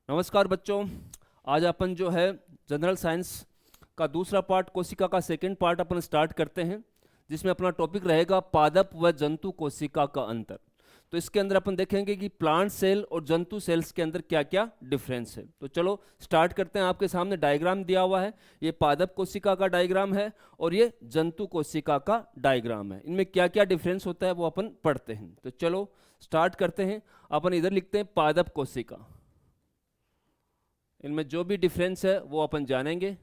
नमस्कार बच्चों। आज अपन जो है जनरल साइंस का दूसरा पार्ट कोशिका का सेकंड पार्ट अपन स्टार्ट करते हैं, जिसमें अपना टॉपिक रहेगा पादप व जंतु कोशिका का अंतर। तो इसके अंदर अपन देखेंगे कि प्लांट सेल और जंतु सेल्स के अंदर क्या क्या डिफरेंस है। तो चलो स्टार्ट करते हैं। आपके सामने डायग्राम दिया हुआ है, ये पादप कोशिका का डायग्राम है और ये जंतु कोशिका का डायग्राम है। इनमें क्या क्या डिफरेंस होता है वो अपन पढ़ते हैं। तो चलो स्टार्ट करते हैं। अपन इधर लिखते हैं पादप कोशिका। इनमें जो भी डिफरेंस है वो अपन जानेंगे।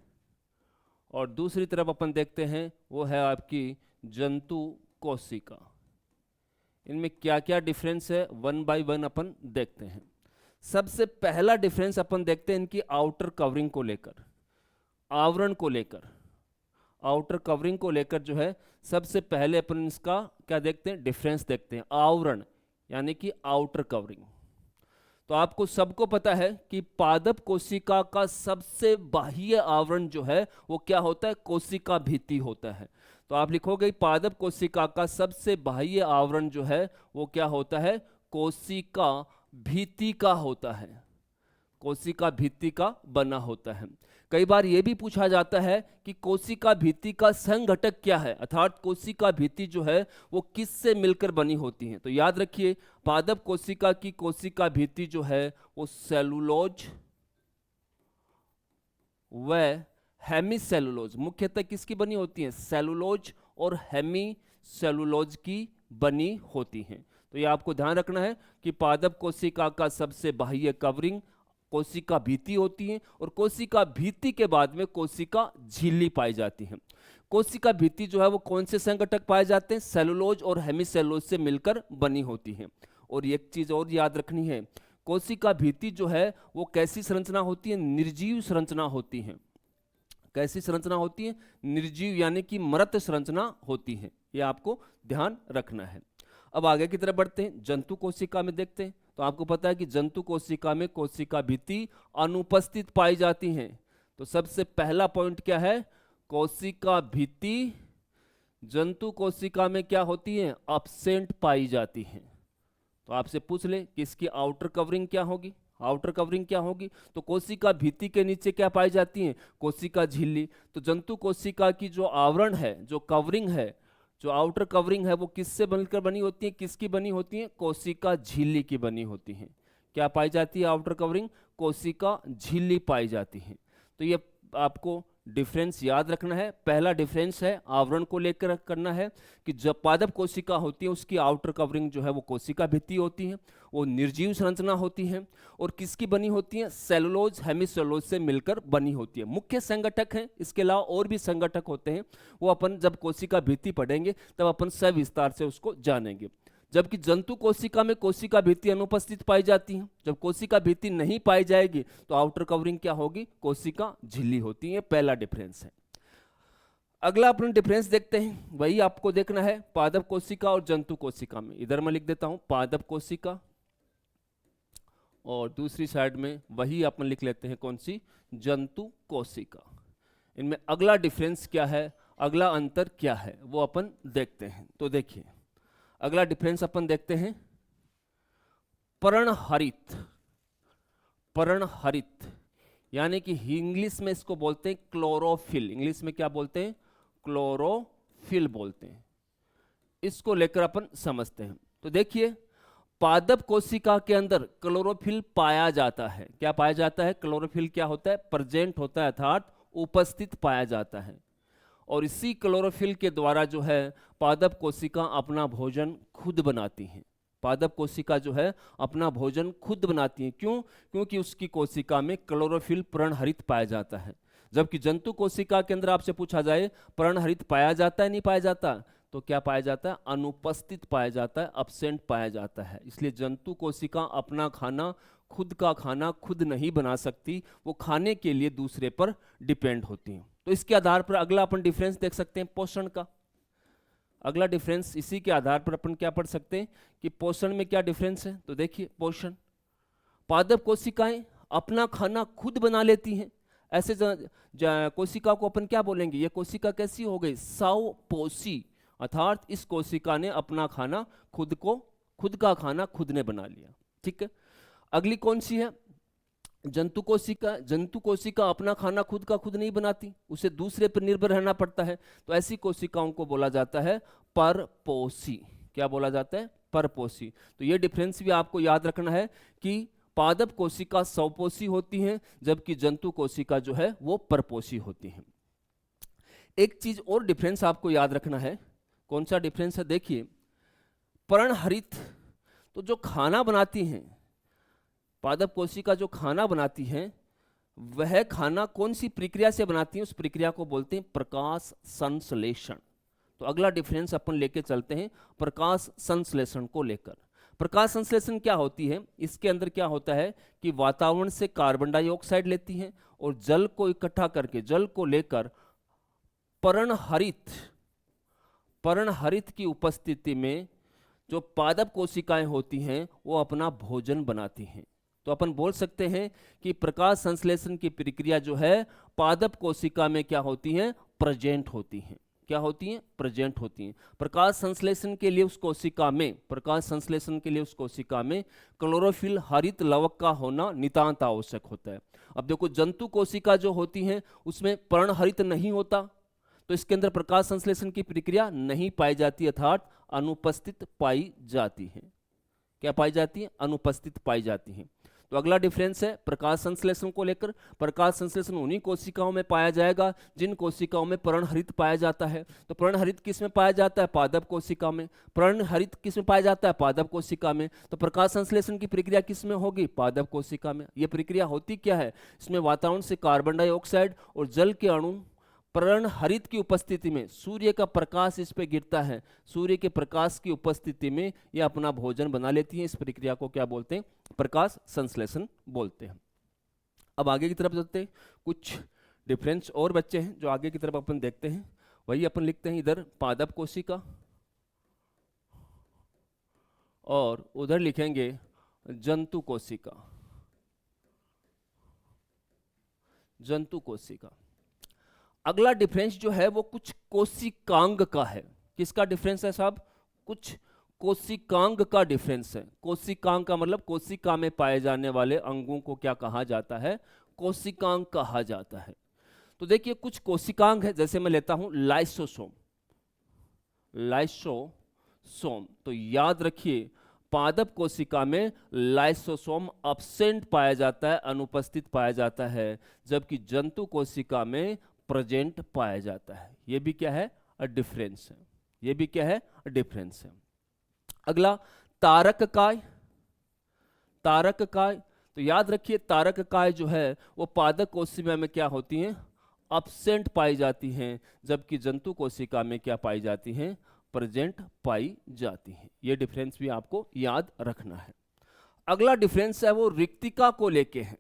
और दूसरी तरफ अपन देखते हैं वो है आपकी जंतु कोशिका। इनमें क्या क्या डिफरेंस है वन बाय वन अपन देखते हैं। सबसे पहला डिफरेंस अपन देखते हैं इनकी आउटर कवरिंग को लेकर, आवरण को लेकर। आउटर कवरिंग को लेकर जो है सबसे पहले अपन इसका क्या देखते हैं, डिफरेंस देखते हैं। आवरण यानी कि आउटर कवरिंग। तो आपको सबको पता है कि पादप कोशिका का सबसे बाह्य आवरण जो है वो क्या होता है, कोशिका भित्ति होता है। तो आप लिखोगे पादप कोशिका का सबसे बाह्य आवरण जो है वो क्या होता है, कोशिका भित्ति का होता है, कोशिका भित्ति का बना होता है। कई बार यह भी पूछा जाता है कि कोशिका भित्ति का संघटक क्या है, अर्थात कोशिका भित्ति जो है वो किससे मिलकर बनी होती है। तो याद रखिए पादप कोशिका की कोशिका भित्ति जो है वो सेलुलोज व हेमीसेलुलोज, मुख्यतः किसकी बनी होती है, सेलुलोज और हेमीसेलुलोज की बनी होती हैं। तो ये आपको ध्यान रखना है कि पादप कोशिका का सबसे बाह्य कवरिंग कोशिका भित्ति होती है और कोशिका भित्ति के बाद में कोशिका झिल्ली पाई जाती है। कोशिका भित्ति जो है वो कौन से संघटक पाए जाते हैं, सेलुलोज और हेमीसेलुलोज से मिलकर बनी होती है। और एक चीज और याद रखनी है, कोशिका भित्ति जो है वो कैसी संरचना होती है, निर्जीव संरचना होती है। कैसी संरचना होती है, निर्जीव यानी कि मृत संरचना होती है। ये आपको ध्यान रखना है। अब आगे की तरफ बढ़ते हैं, जंतु कोशिका में देखते हैं। तो आपको पता है कि जंतु कोशिका में कोशिका भित्ति अनुपस्थित पाई जाती हैं। तो सबसे पहला पॉइंट क्या है, कोशिका भित्ति जंतु कोशिका में क्या होती है, एब्सेंट पाई जाती है। तो आपसे पूछ ले कि इसकी आउटर कवरिंग क्या होगी, आउटर कवरिंग क्या होगी। तो कोशिका भित्ति के नीचे क्या पाई जाती है, कोशिका झिल्ली। तो जंतु कोशिका की जो आवरण है, जो कवरिंग है, जो आउटर कवरिंग है वो किससे बनकर बनी होती है, किसकी बनी होती है, कोशिका झिल्ली की बनी होती है। क्या पाई जाती है आउटर कवरिंग, कोशिका झिल्ली पाई जाती है। तो ये आपको डिफरेंस याद रखना है। पहला डिफरेंस है आवरण को लेकर करना है कि जब पादप कोशिका होती है उसकी आउटर कवरिंग जो है वो कोशिका भित्ति होती है, वो निर्जीव संरचना होती है और किसकी बनी होती है, सेलुलोज हेमीसेलुलोज से मिलकर बनी होती है। मुख्य संगठक हैं, इसके अलावा और भी संगठक होते हैं, वो अपन जब कोशिका भित्ति पढ़ेंगे तब अपन सविस्तार से उसको जानेंगे। जबकि जंतु कोशिका में कोशिका भित्ति अनुपस्थित पाई जाती है। जब कोशिका भित्ति नहीं पाई जाएगी तो आउटर कवरिंग क्या होगी, कोशिका झिल्ली होती है। पहला डिफरेंस है। अगला अपन डिफरेंस देखते हैं, वही आपको देखना है पादप कोशिका और जंतु कोशिका में। इधर मैं लिख देता हूं पादप कोशिका और दूसरी साइड में वही अपन लिख लेते हैं कौन सी, जंतु कोशिका। इनमें अगला डिफरेंस क्या है, अगला अंतर क्या है वो अपन देखते हैं। तो देखिए अगला डिफरेंस अपन देखते हैं पर्णहरित। पर्णहरित यानी कि इंग्लिश में इसको बोलते हैं क्लोरोफिल। इंग्लिश में क्या बोलते हैं, क्लोरोफिल बोलते हैं। इसको लेकर अपन समझते हैं। तो देखिए पादप कोशिका के अंदर क्लोरोफिल पाया जाता है। क्या पाया जाता है, क्लोरोफिल क्या होता है, प्रेजेंट होता है, अर्थात उपस्थित पाया जाता है। और इसी क्लोरोफिल के द्वारा जो है पादप कोशिका अपना भोजन खुद बनाती हैं। पादप कोशिका जो है अपना भोजन खुद बनाती हैं। क्यों, क्योंकि उसकी कोशिका में क्लोरोफिल पर्णहरित पाया जाता है। जबकि जंतु कोशिका के अंदर आपसे पूछा जाए पर्णहरित पाया जाता है नहीं पाया जाता, तो क्या पाया जाता है, अनुपस्थित पाया जाता है, एब्सेंट पाया जाता है। इसलिए जंतु कोशिका अपना खाना, खुद का खाना खुद नहीं बना सकती, वो खाने के लिए दूसरे पर डिपेंड होती हैं। तो इसके आधार पर अगला अपन डिफरेंस देख सकते हैं पोषण का। अगला डिफरेंस इसी के आधार पर अपन क्या पढ़ सकते हैं कि पोषण में क्या डिफरेंस है। तो देखिए पोषण, पादप कोशिकाएं अपना खाना खुद बना लेती हैं। ऐसे कोशिका को अपन क्या बोलेंगे, ये कोशिका कैसी हो गई, स्वपोषी, अर्थात इस कोशिका ने अपना खाना खुद का खाना खुद ने बना लिया। ठीक है। अगली कौन सी है, जंतु कोशिका अपना खाना खुद का खुद नहीं बनाती, उसे दूसरे पर निर्भर रहना पड़ता है। तो ऐसी कोशिकाओं को बोला जाता है परपोषी। क्या बोला जाता है? परपोषी। तो ये डिफरेंस भी आपको याद रखना है कि पादप कोशिका स्वपोषी होती हैं, जबकि जंतु कोशिका जो है वो परपोषी होती हैं। एक चीज और डिफरेंस आपको याद रखना है। कौन सा डिफरेंस है? देखिए, पर्णहरित तो जो खाना बनाती हैं, पादप कोशिका जो खाना बनाती हैं, वह खाना कौन सी प्रक्रिया से बनाती हैं? उस प्रक्रिया को बोलते हैं प्रकाश संश्लेषण। तो अगला डिफरेंस अपन लेके चलते हैं प्रकाश संश्लेषण को लेकर। प्रकाश संश्लेषण क्या होती है? इसके अंदर क्या होता है कि वातावरण से कार्बन डाइऑक्साइड लेती हैं और जल को इकट्ठा करके, जल को लेकर पर्णहरित की उपस्थिति में जो पादप कोशिकाएं होती हैं वो अपना भोजन बनाती हैं। तो अपन बोल सकते हैं कि प्रकाश संश्लेषण की प्रक्रिया जो है पादप कोशिका में क्या होती है? प्रेजेंट होती हैं। क्या होती हैं? प्रेजेंट होती हैं। प्रकाश संश्लेषण के लिए उस कोशिका में क्लोरोफिल हरित लवक का होना नितांत आवश्यक होता है। अब देखो, जंतु कोशिका जो होती हैं उसमें पर्णहरित नहीं होता, तो इसके अंदर प्रकाश संश्लेषण की प्रक्रिया नहीं पाई जाती, अर्थात अनुपस्थित पाई जाती है। क्या पाई जाती है? अनुपस्थित पाई जाती है। तो अगला डिफरेंस है प्रकाश संश्लेषण को लेकर। प्रकाश संश्लेषण उन्हीं कोशिकाओं में पाया जाएगा जिन कोशिकाओं में पर्णहरित पाया जाता है। तो पर्णहरित किस में पाया जाता है? पादप कोशिका में। पर्णहरित किस में पाया जाता है? पादप कोशिका में। तो प्रकाश संश्लेषण की प्रक्रिया किस में होगी? पादप कोशिका में। यह प्रक्रिया होती क्या है? इसमें वातावरण से कार्बन डाइऑक्साइड और जल के अणु पर्णहरित की उपस्थिति में, सूर्य का प्रकाश इस पे गिरता है, सूर्य के प्रकाश की उपस्थिति में ये अपना भोजन बना लेती हैं। इस प्रक्रिया को क्या बोलते हैं? प्रकाश संश्लेषण बोलते हैं। अब आगे की तरफ चलते हैं। कुछ डिफरेंस और बच्चे हैं जो आगे की तरफ अपन देखते हैं। वही अपन लिखते हैं इधर पादप कोशिका और उधर लिखेंगे जंतु कोशिका। अगला डिफरेंस जो है वो कुछ कोशिकांग का है। किसका डिफरेंस है साहब? कुछ कोशिकांग का डिफरेंस है। कोशिकांग का मतलब कोशिका में पाए जाने वाले अंगों को क्या कहा जाता है? कोशिकांग कहा जाता है। तो देखिए, कुछ कोशिकांग है, जैसे मैं लेता हूं लाइसोसोम। तो याद रखिए, पादप कोशिका में लाइसोसोम एब्सेंट पाया जाता है, अनुपस्थित पाया जाता है, जबकि जंतु कोशिका में प्रेजेंट पाया जाता है। ये भी क्या है? डिफरेंस है। अगला तारक काय। तो याद रखिए, तारक काय जो है वो पादप कोशिका में क्या होती हैं? एब्सेंट पाई जाती हैं, जबकि जंतु कोशिका में क्या पाई जाती हैं? प्रेजेंट पाई जाती हैं। ये डिफरेंस भी आपको याद रखना है। अगला डिफरेंस है वो रिक्तिका को लेके है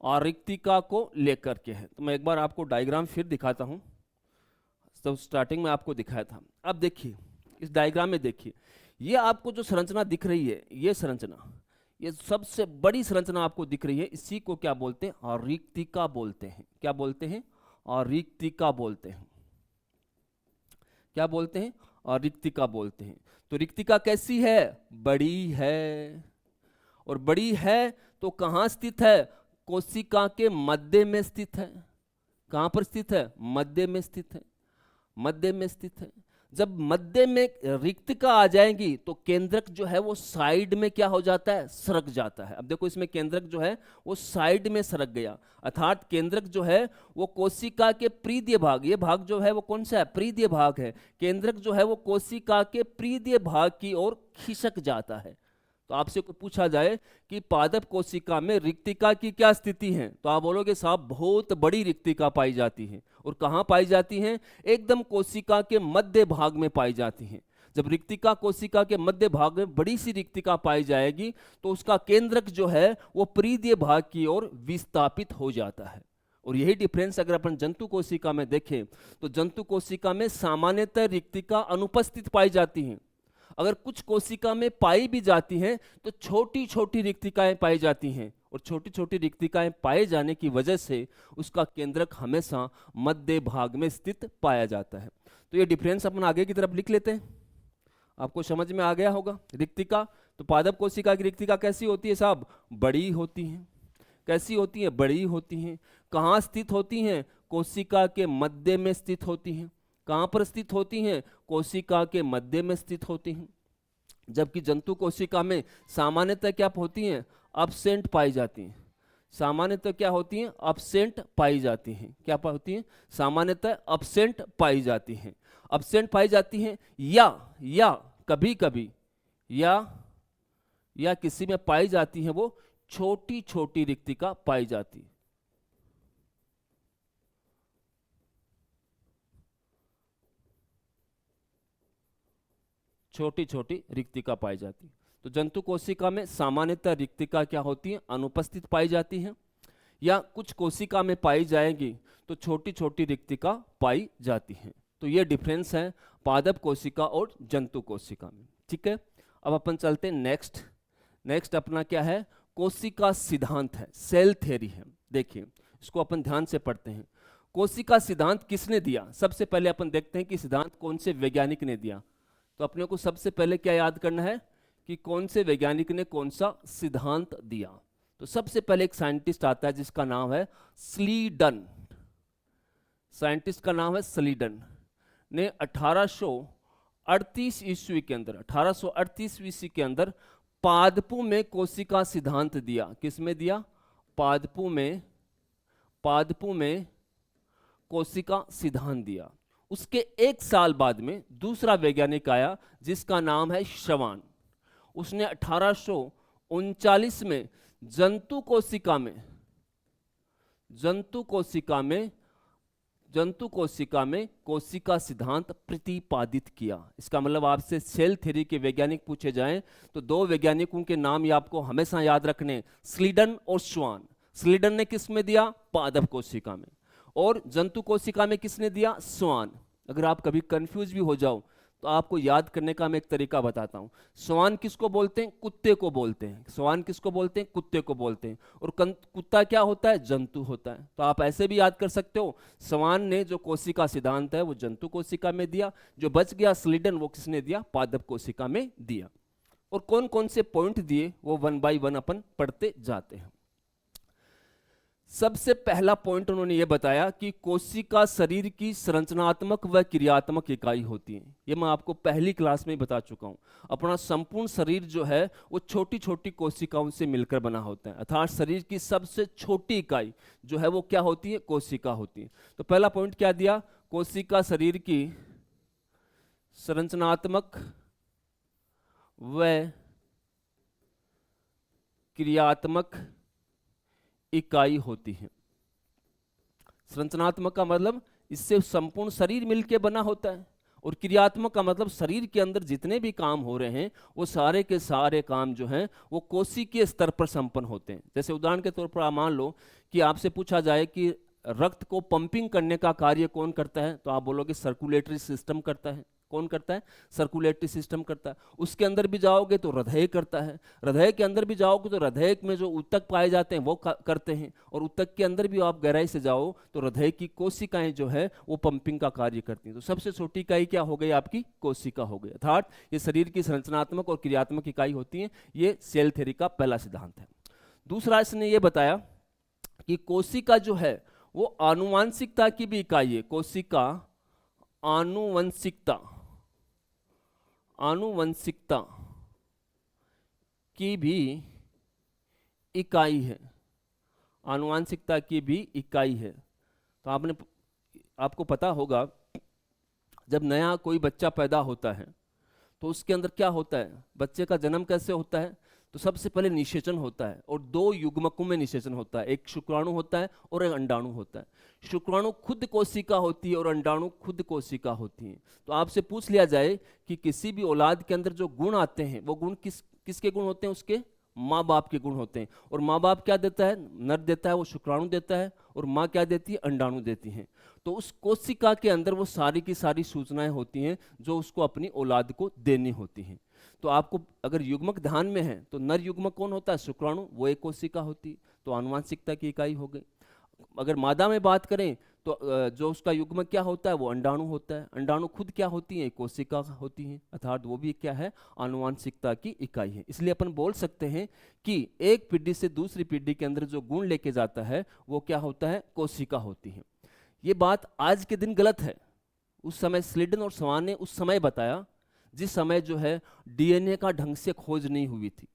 और रिक्तिका को लेकर के है। तो मैं एक बार आपको डायग्राम फिर दिखाता हूं, तो स्टार्टिंग में आपको दिखाया था। अब देखिए, इस डायग्राम में देखिए, ये आपको जो संरचना दिख रही है, ये संरचना, ये सबसे बड़ी संरचना आपको दिख रही है, इसी को क्या बोलते हैं? और रिक्तिका बोलते हैं। क्या बोलते हैं? और रिक्तिका बोलते हैं। क्या बोलते हैं? और रिक्तिका बोलते हैं। तो रिक्तिका कैसी है? बड़ी है। और बड़ी है तो कहां स्थित है? कोशिका के मध्य में स्थित है। कहां पर स्थित है? मध्य में स्थित है। जब मध्य में रिक्तिका आ जाएंगी तो केंद्रक जो है वो साइड में क्या हो जाता है? सरक जाता है। अब देखो, इसमें केंद्रक जो है वो साइड में सरक गया, अर्थात केंद्रक जो है वो कोशिका के प्रीदीय भाग, ये भाग जो है वो कौन सा है? प्रीदीय भाग है। केंद्रक जो है वो कोशिका के प्रीदीय भाग की ओर खिसक जाता है। तो आपसे पूछा जाए कि पादप कोशिका में रिक्तिका की क्या स्थिति है, तो आप बोलोगे साहब बहुत बड़ी रिक्तिका पाई जाती है। और कहां पाई जाती हैं? एकदम कोशिका के मध्य भाग में पाई जाती हैं। जब रिक्तिका कोशिका के मध्य भाग में बड़ी सी रिक्तिका पाई जाएगी तो उसका केंद्रक जो है वो प्रीदीय भाग की ओर विस्थापित हो जाता है। और यही डिफरेंस अगर अपन जंतु कोशिका में देखें तो जंतु कोशिका में सामान्यतः रिक्तिका अनुपस्थित पाई जाती हैं। अगर कुछ कोशिका में पाई भी जाती हैं तो छोटी छोटी रिक्तिकाएं पाई जाती हैं, और छोटी छोटी रिक्तिकाएं पाए जाने की वजह से उसका केंद्रक हमेशा मध्य भाग में स्थित पाया जाता है। तो ये डिफरेंस अपन आगे की तरफ लिख लेते हैं। आपको समझ में आ गया होगा। रिक्तिका, तो पादप कोशिका की रिक्तिका कैसी होती है साहब? बड़ी होती है। कैसी होती हैं? बड़ी होती हैं। कहाँ स्थित होती हैं? कोशिका के मध्य में स्थित होती हैं। कहाँ पर स्थित होती हैं? कोशिका के मध्य में स्थित होती हैं। जबकि जंतु कोशिका में सामान्यतः क्या होती हैं? अब्सेंट पाई जाती हैं। सामान्यतः क्या होती हैं? अब्सेंट पाई जाती हैं। क्या होती हैं? सामान्यतः अब्सेंट पाई जाती हैं। अब्सेंट पाई जाती हैं या कभी कभी या किसी में पाई जाती हैं वो छोटी छोटी रिक्तिका पाई जाती है। छोटी छोटी रिक्तिका पाई जाती है। तो जंतु कोशिका में सामान्यतः रिक्तिका क्या होती है? अनुपस्थित पाई जाती है, या कुछ कोशिका में पाई जाएगी तो छोटी छोटी रिक्तिका पाई जाती है। तो ये डिफरेंस है पादप कोशिका और जंतु कोशिका में। ठीक है, अब अपन चलते हैं नेक्स्ट अपना क्या है? कोशिका सिद्धांत है, सेल थ्योरी है। देखिए इसको अपन ध्यान से पढ़ते हैं। कोशिका सिद्धांत किसने दिया? सबसे पहले अपन देखते हैं कि सिद्धांत कौन से वैज्ञानिक ने दिया। तो अपने को सबसे पहले क्या याद करना है कि कौन से वैज्ञानिक ने कौन सा सिद्धांत दिया। तो सबसे पहले एक साइंटिस्ट आता है जिसका नाम है स्लीडन। साइंटिस्ट का नाम है स्लीडन ने 1838 ईस्वी के अंदर 1838 ईस्वी के अंदर पादपों में कोशिका सिद्धांत दिया। किसमें दिया? पादपों में कोशिका सिद्धांत दिया। उसके एक साल बाद में दूसरा वैज्ञानिक आया जिसका नाम है शवान। उसने 1839 में जंतु कोशिका में कोशिका सिद्धांत प्रतिपादित किया। इसका मतलब आपसे सेल थ्योरी के वैज्ञानिक पूछे जाएं तो दो वैज्ञानिकों के नाम ये आपको हमेशा याद रखने, स्लीडन और श्वान। स्लीडन ने किस में दिया? पादप कोशिका में। और जंतु कोशिका में किसने दिया? श्वान। अगर आप कभी कंफ्यूज भी हो जाओ तो आपको याद करने का मैं एक तरीका बताता हूं। श्वान किसको बोलते हैं? कुत्ते को बोलते हैं। श्वान किसको बोलते हैं? कुत्ते को बोलते हैं। और कुत्ता क्या होता है? जंतु होता है। तो आप ऐसे भी याद कर सकते हो, श्वान ने जो कोशिका सिद्धांत है वो जंतु कोशिका में दिया, जो बच गया स्लीडन वो किसने दिया? पादप कोशिका में दिया। और कौन कौन से पॉइंट दिए वो 1 बाय 1 अपन पढ़ते जाते हैं। सबसे पहला पॉइंट उन्होंने ये बताया कि कोशिका शरीर की संरचनात्मक व क्रियात्मक इकाई होती है। ये मैं आपको पहली क्लास में ही बता चुका हूं। अपना संपूर्ण शरीर जो है वो छोटी छोटी कोशिकाओं से मिलकर बना होता है, अर्थात शरीर की सबसे छोटी इकाई जो है वो क्या होती है? कोशिका होती है। तो पहला पॉइंट क्या दिया? कोशिका शरीर की संरचनात्मक व क्रियात्मक इकाई होती है। संरचनात्मक का मतलब इससे संपूर्ण शरीर मिलकर बना होता है, और क्रियात्मक का मतलब शरीर के अंदर जितने भी काम हो रहे हैं वो सारे के सारे काम जो हैं वो कोशिकीय स्तर पर संपन्न होते हैं। जैसे उदाहरण के तौर पर आप मान लो कि आपसे पूछा जाए कि रक्त को पंपिंग करने का कार्य कौन करता है, तो आप बोलोगे सर्कुलेटरी सिस्टम करता है। कौन करता है? सर्कुलेटरी सिस्टम करता है। उसके अंदर भी जाओगे तो हृदय करता है। हृदय के अंदर भी जाओगे तो हृदय में जो ऊतक पाए जाते हैं वो करते हैं। और ऊतक के अंदर भी आप गहराई से जाओ तो हृदय की कोशिकाएं जो है वो पंपिंग का कार्य करती हैं। तो सबसे छोटी इकाई क्या हो गई? आपकी कोशिका हो गई। अर्थात ये शरीर की संरचनात्मक और क्रियात्मक इकाई होती है। ये सेल थ्योरी का पहला सिद्धांत है। दूसरा इसने ये बताया कि कोशिका जो है वो आनुवांशिकता की भी इकाई है। कोशिका आनुवंशिकता की भी इकाई है। आनुवंशिकता की भी इकाई है। तो आपको पता होगा जब नया कोई बच्चा पैदा होता है तो उसके अंदर क्या होता है? बच्चे का जन्म कैसे होता है? तो सबसे पहले निषेचन होता है, और 2 युग्मकों में निषेचन होता है। एक शुक्राणु होता है और एक अंडाणु होता है। शुक्राणु खुद कोशिका होती है और अंडाणु खुद कोशिका होती है। तो आपसे पूछ लिया जाए कि किसी भी औलाद के अंदर जो गुण आते हैं वो गुण किसके गुण होते हैं? उसके माँ बाप के गुण होते हैं। और माँ बाप क्या देता है? नर देता है, वो शुक्राणु देता है, और माँ क्या देती है? अंडाणु देती है। तो उस कोशिका के अंदर वो सारी की सारी सूचनाएं होती हैं जो उसको अपनी औलाद को देनी होती हैं। तो आपको अगर युग्मक ध्यान में है तो नर युग्मक कौन होता है? शुक्राणु, वो एक कोशिका होती है। तो आनुवांशिकता की इकाई हो गई। अगर मादा में बात करें तो जो उसका युग्मक क्या होता है वो अंडाणु होता है। अंडाणु खुद क्या होती है, कोशिका होती हैं, अर्थात वो भी क्या है, आनुवांशिकता की इकाई है। इसलिए अपन बोल सकते हैं कि एक पीढ़ी से दूसरी पीढ़ी के अंदर जो गुण लेके जाता है वो क्या होता है, कोशिका होती है। ये बात आज के दिन गलत है। उस समय स्लीडन और स्वान ने उस समय बताया जिस समय जो है डीएनए का ढंग से खोज नहीं हुई थी,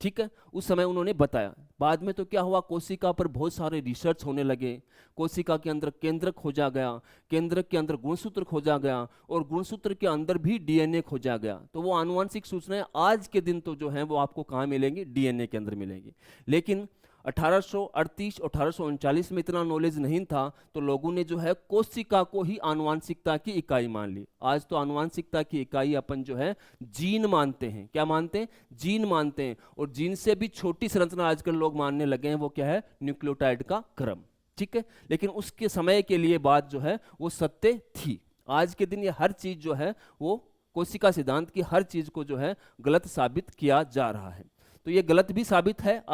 ठीक है, उस समय उन्होंने बताया। बाद में तो क्या हुआ, कोशिका पर बहुत सारे रिसर्च होने लगे, कोशिका के अंदर केंद्रक खोजा गया, केंद्रक के अंदर गुणसूत्र खोजा गया और गुणसूत्र के अंदर भी डीएनए खोजा गया। तो वो आनुवंशिक सूचनाएं आज के दिन तो जो है वो आपको कहाँ मिलेंगी, डीएनए के अंदर मिलेंगी। लेकिन 1838 1839 में इतना नॉलेज नहीं था, तो लोगों ने जो है कोशिका को ही आनुवंशिकता की इकाई मान ली। आज तो आनुवंशिकता की इकाई अपन जो है जीन मानते हैं। क्या मानते हैं, जीन मानते हैं। और जीन से भी छोटी संरचना आजकल लोग मानने लगे हैं, वो क्या है, न्यूक्लियोटाइड का क्रम, ठीक है। लेकिन उसके समय के लिए बात जो है वो सत्य थी। आज के दिन ये हर चीज जो है वो कोशिका सिद्धांत की हर चीज को जो है गलत साबित किया जा रहा है। तो ये गलत भी साबित है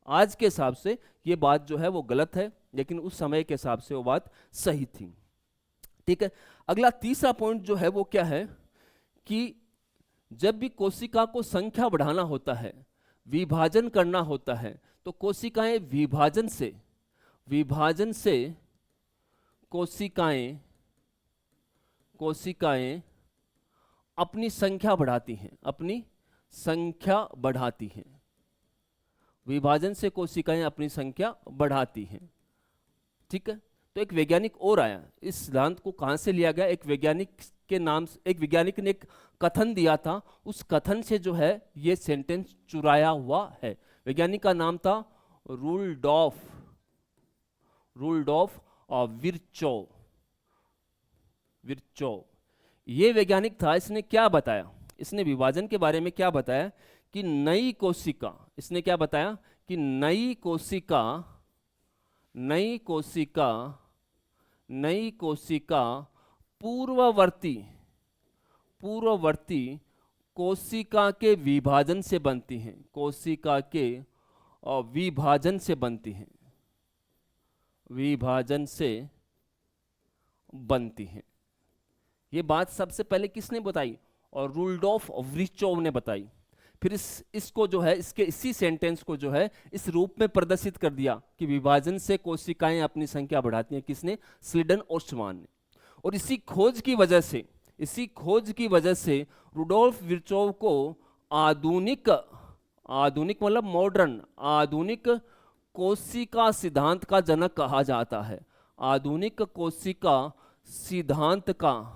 आज के हिसाब से ये बात जो है वो गलत है, लेकिन उस समय के हिसाब से वो बात सही थी, ठीक है। अगला तीसरा पॉइंट जो है वो क्या है कि जब भी कोशिका को संख्या बढ़ाना होता है, विभाजन करना होता है, तो कोशिकाएं विभाजन से कोशिकाएं अपनी संख्या बढ़ाती हैं, विभाजन से कोशिकाएं अपनी संख्या बढ़ाती हैं, ठीक है। तो एक वैज्ञानिक और आया, इस सिद्धांत को कहां से लिया गया, एक वैज्ञानिक ने एक कथन दिया था, उस कथन से जो है ये सेंटेंस चुराया हुआ है। वैज्ञानिक का नाम था रूल्डॉफ विर्चोव। ये वैज्ञानिक था, इसने क्या बताया, इसने विभाजन के बारे में क्या बताया कि नई कोशिका पूर्ववर्ती कोशिका के विभाजन से बनती हैं, ये बात सबसे पहले किसने बताई, और रूल्डॉफ विर्चोव ने बताई। फिर इसको जो है इसी सेंटेंस को जो है इस रूप में प्रदर्शित कर दिया कि विभाजन से कोशिकाएं अपनी संख्या बढ़ाती हैं, किसने, स्लीडन और स्वान ने। और इसी खोज की वजह से रुडोल्फ विर्चोव को आधुनिक मतलब मॉडर्न आधुनिक कोशिका सिद्धांत का जनक कहा जाता है। आधुनिक कोशिका सिद्धांत का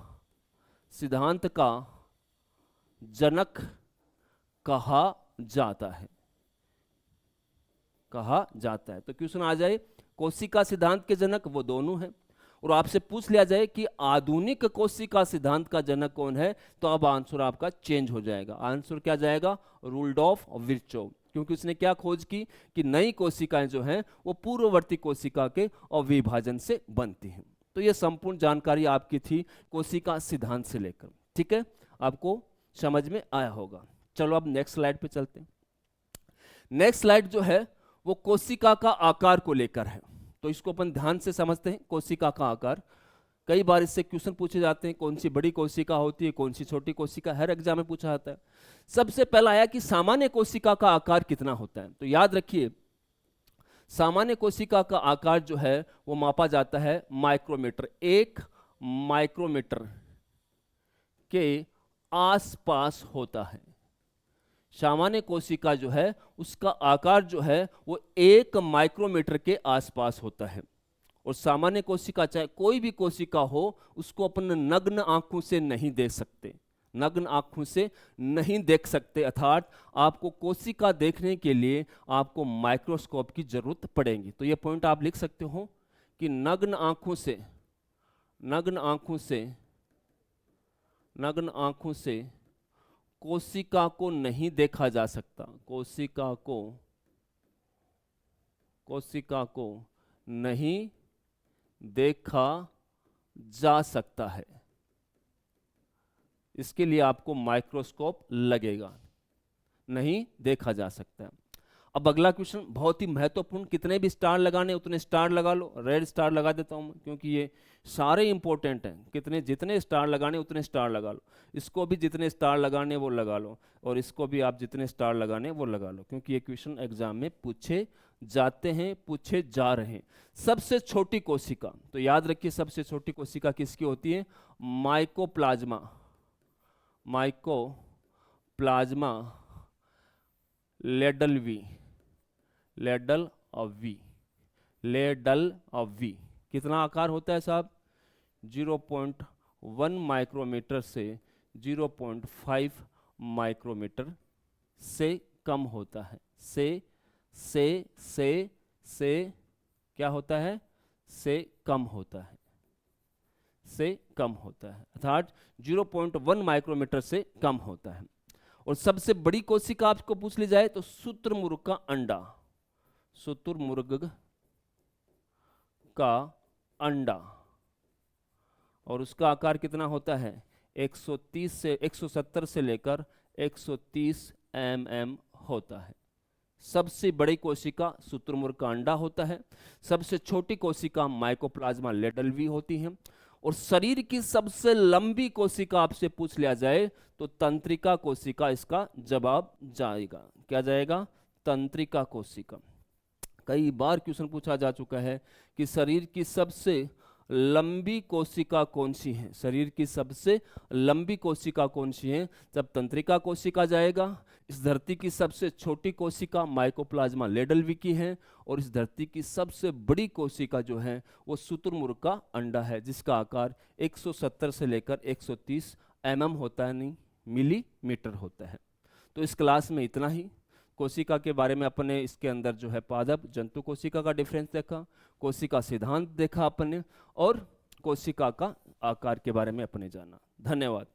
जनक कहा जाता है। तो क्वेश्चन आ जाए, कोशिका सिद्धांत के जनक वो दोनों हैं, और आपसे पूछ लिया जाए कि आधुनिक कोशिका सिद्धांत का जनक कौन है, तो अब आंसर आपका चेंज हो जाएगा। आंसर क्या जाएगा, रूल्डॉफ विर्चोव, क्योंकि उसने क्या खोज की कि नई कोशिकाएं जो हैं वो पूर्ववर्ती कोशिका के अविभाजन से बनती हैं। तो ये संपूर्ण जानकारी आपकी थी कोशिका सिद्धांत से लेकर, ठीक है, आपको समझ में आया होगा। चलो अब नेक्स्ट स्लाइड पे चलते हैं। नेक्स्ट स्लाइड जो है वो कोशिका का आकार को लेकर है, तो इसको अपन ध्यान से समझते हैं। कोशिका का आकार, कई बार इससे क्वेश्चन पूछे जाते हैं, कौन सी बड़ी कोशिका होती है, कौन सी छोटी कोशिका, हर एग्जाम में पूछा जाता है। सबसे पहला आया कि सामान्य कोशिका का आकार कितना होता है। तो याद रखिए, सामान्य कोशिका का आकार जो है वो मापा जाता है माइक्रोमीटर, 1 माइक्रोमीटर के आसपास होता है। सामान्य कोशिका जो है उसका आकार जो है वो 1 माइक्रोमीटर के आसपास होता है। और सामान्य कोशिका, चाहे कोई भी कोशिका हो, उसको अपन नग्न आंखों से नहीं देख सकते, अर्थात आपको कोशिका देखने के लिए आपको माइक्रोस्कोप की जरूरत पड़ेगी। तो ये पॉइंट आप लिख सकते हो कि नग्न आंखों से कोशिका को नहीं देखा जा सकता, कोशिका को नहीं देखा जा सकता है। इसके लिए आपको माइक्रोस्कोप लगेगा, नहीं देखा जा सकता है। अब अगला क्वेश्चन बहुत ही महत्वपूर्ण, कितने भी स्टार लगाने उतने स्टार लगा लो, रेड स्टार लगा देता हूँ क्योंकि ये सारे इंपॉर्टेंट हैं, कितने जितने स्टार लगाने उतने स्टार लगा लो, इसको भी जितने स्टार लगाने वो लगा लो, और इसको भी आप जितने स्टार लगाने वो लगा लो, क्योंकि ये क्वेश्चन एग्जाम में पूछे जाते हैं, पूछे जा रहे हैं। सबसे छोटी कोशिका, तो याद रखिए सबसे छोटी कोशिका किसकी होती है? माइकोप्लाज्मा, माइकोप्लाज्मा लेडलवी, लेडल ऑफ वी, लेडल ऑफ वी। कितना आकार होता है साहब? 0.1 माइक्रोमीटर से 0.5 माइक्रोमीटर से कम होता है। से क्या होता है? से कम होता है, से कम होता है, अर्थात 0.1 माइक्रोमीटर से कम होता है। और सबसे बड़ी कोशिका आपको पूछ ली जाए तो शुतुरमुर्ग का अंडा, शुतुरमुर्ग का अंडा, और उसका आकार कितना होता है? 170 से लेकर 130 mm होता है। सबसे बड़ी कोशिका शुतुरमुर्ग का अंडा होता है, सबसे छोटी कोशिका माइकोप्लाज्मा लेडलवी होती है, और शरीर की सबसे लंबी कोशिका आपसे पूछ लिया जाए तो तंत्रिका कोशिका इसका जवाब जाएगा। क्या जाएगा? तंत्रिका कोशिका। कई बार क्वेश्चन पूछा जा चुका है कि शरीर की सबसे लंबी कोशिका कौन सी है, शरीर की सबसे लंबी कोशिका कौन सी है? जब तंत्रिका कोशिका जाएगा। इस धरती की सबसे छोटी कोशिका माइकोप्लाज्मा लेडलवी की है, और इस धरती की सबसे बड़ी कोशिका जो है वो शुतुरमुर्ग का अंडा है, जिसका आकार 170 से लेकर 130 mm होता है, नहीं मिलीमीटर होता है। तो इस क्लास में इतना ही। कोशिका के बारे में अपने इसके अंदर जो है पादप जंतु कोशिका का डिफरेंस देखा, कोशिका सिद्धांत देखा अपने, और कोशिका का आकार के बारे में अपने जाना। धन्यवाद।